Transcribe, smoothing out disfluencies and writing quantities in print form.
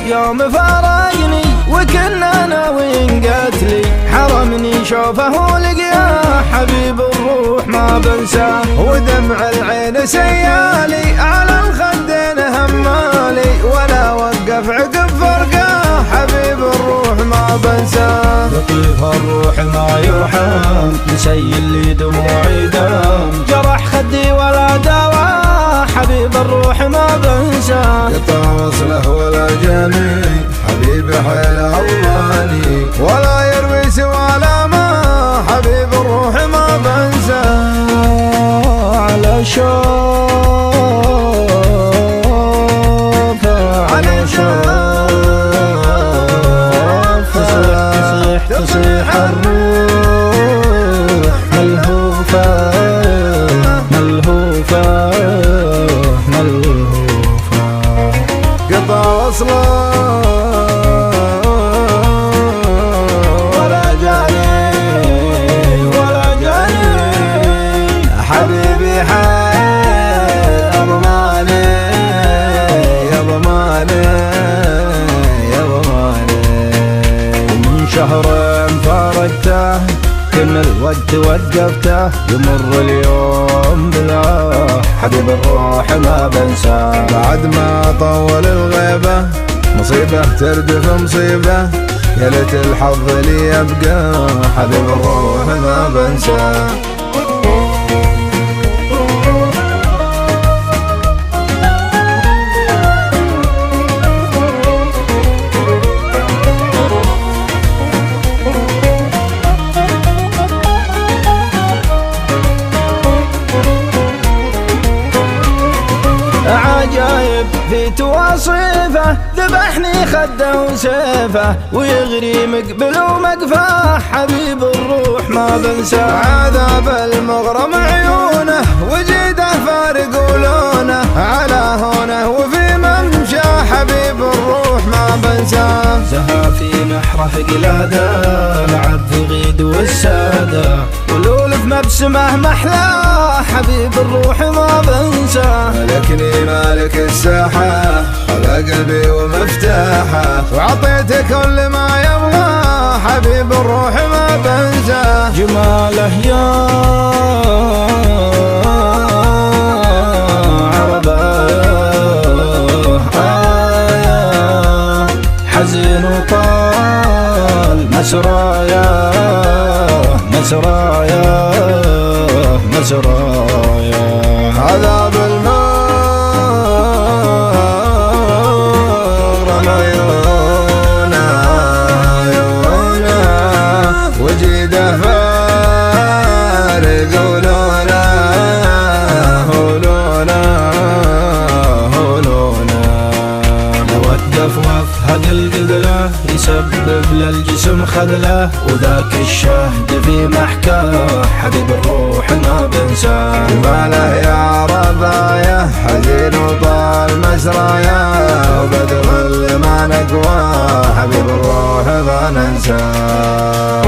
يوم فارقني وكنا ناويين قتلي، حرمني شوفه لقياه حبيب الروح ما بنساه، ودمع العين سيالي على الخدين همالي، ولا وقف عقب فرقاه حبيب الروح ما بنساه. لطيف الروح ما يرحم نسيل لي دموعي دم، جرح خدي ولا دواء حبيب الروح ما بنساه. قطع وصله ولا جاني حبيبي حيل عواني، ولا يروي سوى ما حبيب الروح ما بنساه. على شوفه على شوفه تصيح الروح ملهوفة ملهوفة ملهوفة. قطع وصله ولا جاني ولا جاني حبيبي حيل ضماني يا ضماني يا ضماني. من شهر فارقته كل الوقت وقفته، يمر اليوم بلا حبيب الروح ما بنساه. بعد ما طول الغيبة مصيبة تردف مصيبة، يا ليت الحظ لي يبقى حبيب الروح ما بنساه. عجايب في تواصيفه، ذبحني خده وسيفه، ويغري مقبل ومقفاه حبيب الروح ما بنساه. عذاب المغرم عيونه وجيده فارق ولونه، على هونه وفي ممشى حبيب الروح ما بنساه. زها في محره قلاده لعب في غيد والساده، ولولف مبسمه محلاه حبيب الروح ما بنساه. ملكني مالك الساحة خلق قلبي ومفتاحه، وعطيته كل ما يبغى حبيب الروح ما بنساه. جماله يا عرباه حزين وطال مسرايا مسرايا مسرايا. عذاب المغرم عيونه عيونه، وجيده فارق ولونه ولونه ولونه. لو وقف وفهد القدله يسبب للجسم خذله، وذاك الشهد في محكاه حبيب الروح ما بنساه. جماله يا ربايا حزين وطال مسرايا، وبدر اللي ما نقواه حبيب الروح ما ننساه.